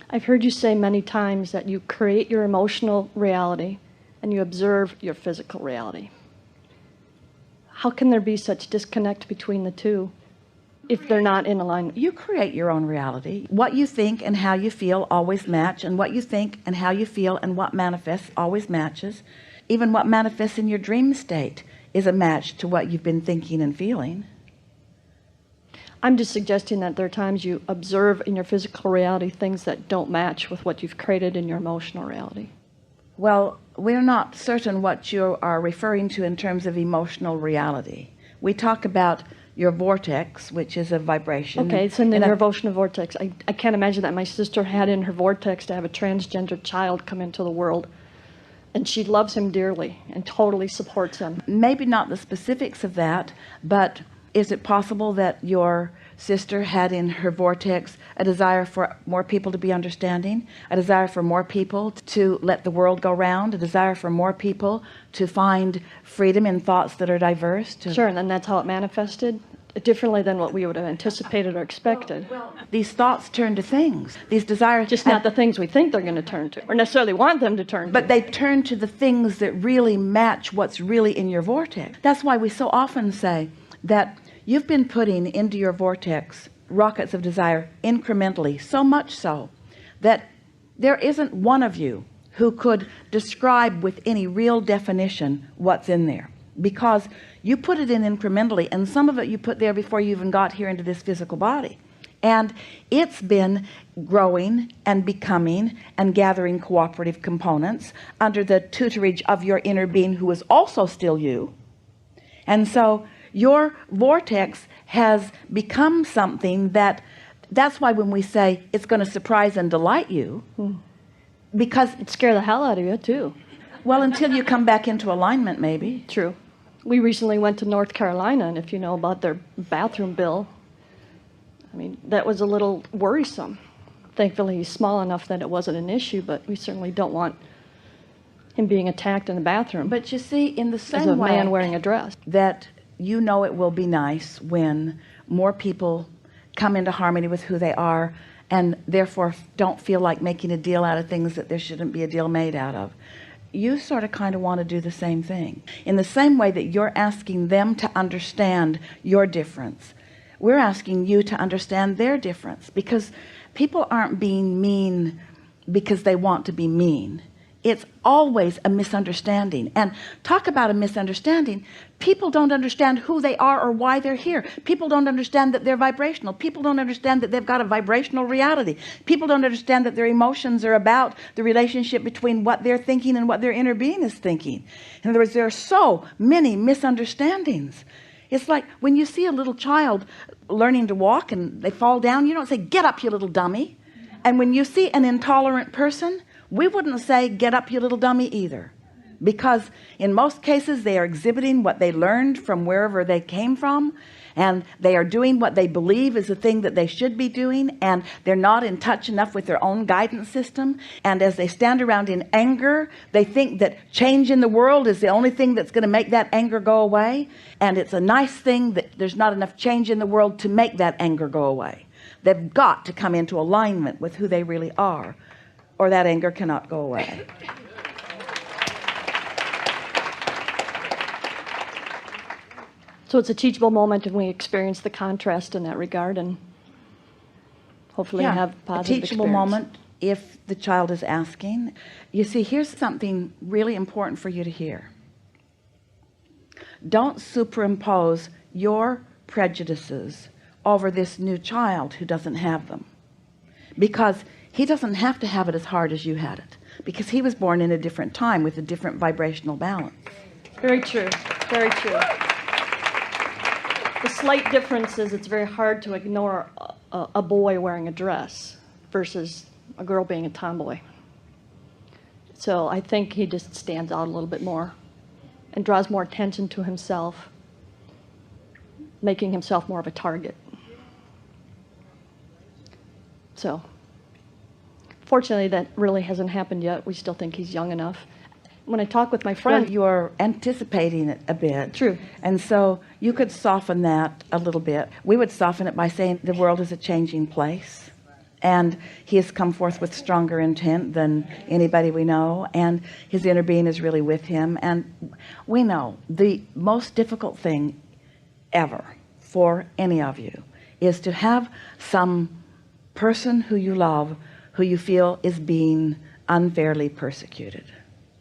I've heard you say many times that you create your emotional reality and you observe your physical reality. How can there be such disconnect between the two if they're not in alignment? You create your own reality. What you think and how you feel always match, and what you think and how you feel and what manifests always matches. Even what manifests in your dream state is a match to what you've been thinking and feeling. I'm just suggesting that there are times you observe in your physical reality things that don't match with what you've created in your emotional reality. Well, we're not certain what you are referring to in terms of emotional reality. We talk about your vortex, which is a vibration. Okay, it's in your emotional vortex. I can't imagine that my sister had in her vortex to have a transgender child come into the world. And she loves him dearly and totally supports him. Maybe not the specifics of that, but is it possible that your sister had in her vortex a desire for more people to be understanding, a desire for more people to let the world go round, a desire for more people to find freedom in thoughts that are diverse? Sure, and then that's how it manifested differently than what we would have anticipated or expected. Well, these thoughts turn to things, these desires, just not the things we think they're going to turn to or necessarily want them to turn to, but they turn to the things that really match what's really in your vortex. That's why we so often say that you've been putting into your vortex rockets of desire incrementally, so much so that there isn't one of you who could describe with any real definition what's in there, because you put it in incrementally, and some of it you put there before you even got here into this physical body, and it's been growing and becoming and gathering cooperative components under the tutorage of your inner being, who is also still you. And so your vortex has become something that's why when we say it's going to surprise and delight you, because it scare the hell out of you too. Well, until you come back into alignment, maybe. True. We recently went to North Carolina, and if you know about their bathroom bill, I mean, that was a little worrisome. Thankfully, he's small enough that it wasn't an issue, but we certainly don't want him being attacked in the bathroom. But you see, in the same as a way man wearing a dress, that you know it will be nice when more people come into harmony with who they are, and therefore don't feel like making a deal out of things that there shouldn't be a deal made out of. You sort of kind of want to do the same thing. In the same way that you're asking them to understand your difference, we're asking you to understand their difference, because people aren't being mean because they want to be mean. It's always a misunderstanding. And talk about a misunderstanding. People don't understand who they are or why they're here. People don't understand that they're vibrational. People don't understand that they've got a vibrational reality. People don't understand that their emotions are about the relationship between what they're thinking and what their inner being is thinking. In other words, there are so many misunderstandings. It's like when you see a little child learning to walk and they fall down, you don't say, "Get up, you little dummy." And when you see an intolerant person, we wouldn't say, "Get up, you little dummy," either, because in most cases they are exhibiting what they learned from wherever they came from, and they are doing what they believe is the thing that they should be doing, and they're not in touch enough with their own guidance system. And as they stand around in anger, they think that change in the world is the only thing that's going to make that anger go away, and it's a nice thing that there's not enough change in the world to make that anger go away. They've got to come into alignment with who they really are, or that anger cannot go away. So it's a teachable moment, and we experience the contrast in that regard, and hopefully have positive a teachable experience. moment if the child is asking. You see, here's something really important for you to hear. Don't superimpose your prejudices over this new child who doesn't have them, because he doesn't have to have it as hard as you had it, because he was born in a different time with a different vibrational balance. Very true. Very true. The slight difference is it's very hard to ignore a boy wearing a dress versus a girl being a tomboy. So I think he just stands out a little bit more and draws more attention to himself, making himself more of a target. So fortunately, that really hasn't happened yet. We still think he's young enough. When I talk with my friend, Well, you're anticipating it a bit. True. And so you could soften that a little bit. We would soften it by saying the world is a changing place. And he has come forth with stronger intent than anybody we know, and his inner being is really with him. And we know the most difficult thing ever for any of you is to have some person who you love, who you feel is being unfairly persecuted.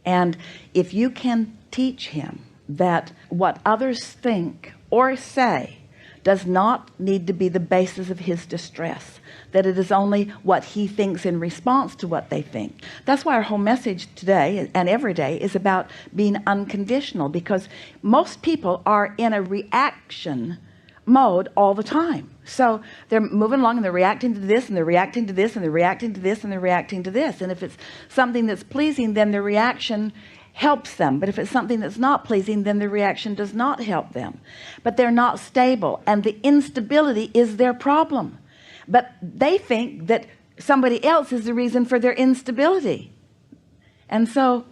And if you can teach him that what others think or say does not need to be the basis of his distress, that it is only what he thinks in response to what they think. That's why our whole message today and every day is about being unconditional, because most people are in a reaction mode all the time. So they're moving along and they're reacting to this and they're reacting to this and they're reacting to this and they're reacting to this. And if it's something that's pleasing, then the reaction helps them. But if it's something that's not pleasing, then the reaction does not help them. But they're not stable, and the instability is their problem. But they think that somebody else is the reason for their instability. And so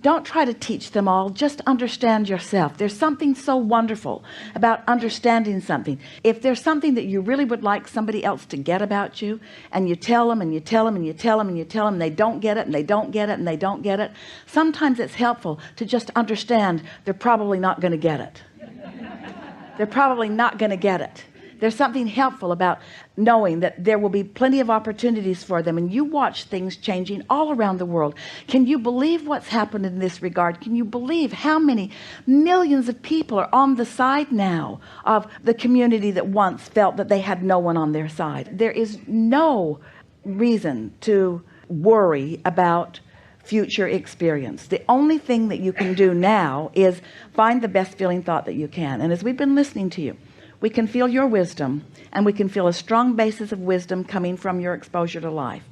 don't try to teach them all. Just understand yourself. There's something so wonderful about understanding something. If there's something that you really would like somebody else to get about you, and you tell them and you tell them and you tell them and you tell them, they don't get it and they don't get it and they don't get it. Sometimes it's helpful to just understand they're probably not going to get it. They're probably not going to get it. There's something helpful about knowing that there will be plenty of opportunities for them, and you watch things changing all around the world. Can you believe what's happened in this regard? Can you believe how many millions of people are on the side now of the community that once felt that they had no one on their side? There is no reason to worry about future experience. The only thing that you can do now is find the best feeling thought that you can. And as we've been listening to you, we can feel your wisdom, and we can feel a strong basis of wisdom coming from your exposure to life.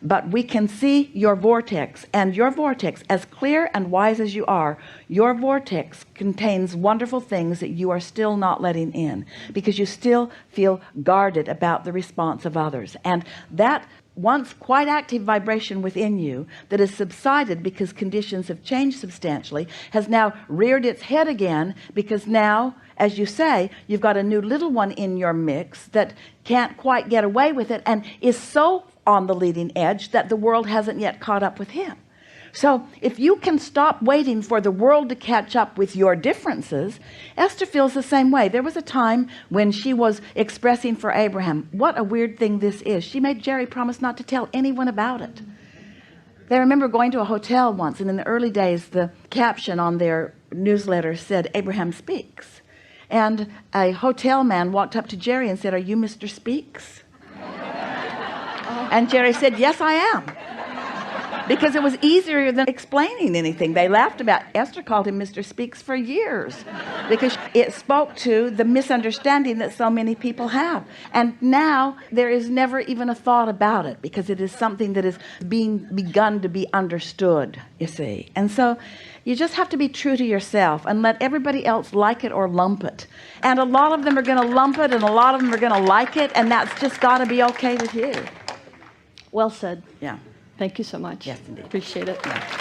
But we can see your vortex, and your vortex, as clear and wise as you are, your vortex contains wonderful things that you are still not letting in, because you still feel guarded about the response of others. And that once quite active vibration within you that has subsided because conditions have changed substantially has now reared its head again, because now, as you say, you've got a new little one in your mix that can't quite get away with it and is so on the leading edge that the world hasn't yet caught up with him. So if you can stop waiting for the world to catch up with your differences, Esther feels the same way. There was a time when she was expressing for Abraham, what a weird thing this is. She made Jerry promise not to tell anyone about it. They remember going to a hotel once, and in the early days, the caption on their newsletter said, Abraham Speaks. And a hotel man walked up to Jerry and said, are you Mr. Speaks? And Jerry said, yes, I am. Because it was easier than explaining anything. They laughed about, Esther called him Mr. Speaks for years, because it spoke to the misunderstanding that so many people have. And now there is never even a thought about it, because it is something that is being begun to be understood, you see. And so you just have to be true to yourself and let everybody else like it or lump it. And a lot of them are going to lump it, and a lot of them are going to like it, and that's just got to be okay with you. Well said. Yeah. Thank you so much. Yes, indeed. Appreciate it. Yeah.